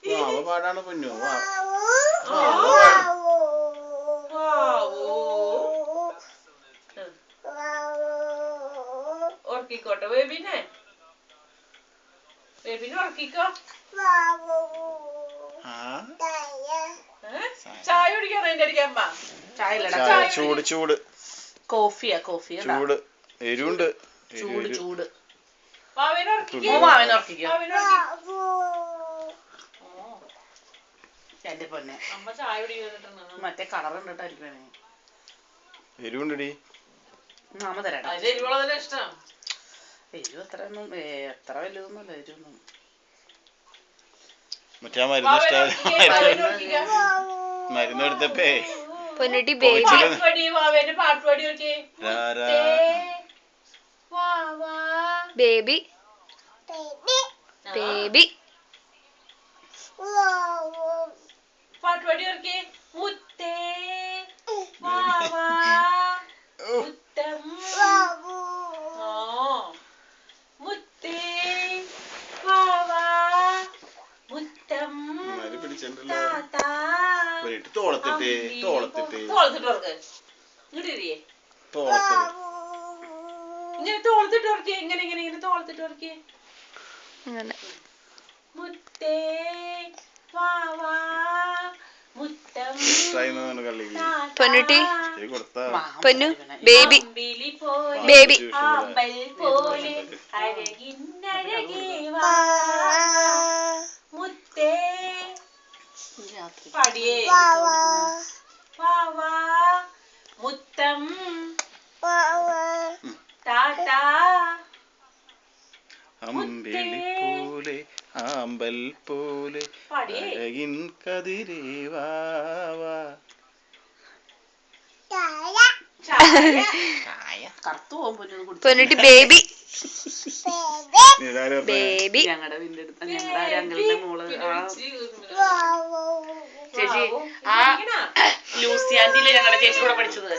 വാവ പാടാണ് പൊന്നു. ഓർക്കിക്കോട്ടെ ബേബിനെ, ബേബിനെ ഓർക്കിക്കോ. ചായ കുടിക്കാണോ എന്റെ അടിക്കമ്മ? ചായ ചൂട് ചൂട് കോഫിയാ ചൂട് എരിവുണ്ട്. ചൂട് ചൂട്. എന്റെ പൊന്നെ അമ്മ ചായ കുടിക്കാൻ മറ്റേ കളർ കണ്ടിട്ടായിരിക്കും എരിവുണ്ടടി. മാമ തരാം. എരിവുള്ളതല്ലേ ഇഷ്ടം. എരിവ് എത്ര വലുതൊന്നുമല്ല എരിവൊന്നും. മറ്റേ മരുന്ന് മരുന്ന് എടുത്തപ്പേ പൊന്നുട്ടി ബേബി ബേബി ബേബി പാട്ടുപാടി ഓർക്കേ. മുത്തേ വാവാ മുത്തം മുത്തേ വാവാ മുത്തം തോളത്തിട്ട് തോളത്തിട്ട് തോളത്തിട്ടോർക്ക് ഇങ്ങോട്ടിരിയേ. ഇങ്ങനെ തോളത്തിട്ടോർക്കേ. ഇങ്ങനെ ഇങ്ങനെ ഇങ്ങനെ തോളത്തിട്ടോർക്കേ. മുത്തേ വാവാ മുത്തം പൊന്നുട്ടി പൊന്നു ബേബി ബേബി ആമ്പൽ പോലെ അഴകിന്നഴകേ വാ മുത്തേ പാടിയേ. വാവാ മുത്തം ടാറ്റാ അമ്പലിപ്പോലെ ആമ്പൽ പോലെ അഴകിൻ കതിരേവാ. പൊന്നുട്ടി ബേബി ബേബി ഞങ്ങളുടെ മോള് ചേച്ചി ആ ലൂസിയാന്റിയിലെ ഞങ്ങളുടെ ചേച്ചി കൂടെ പഠിച്ചത്.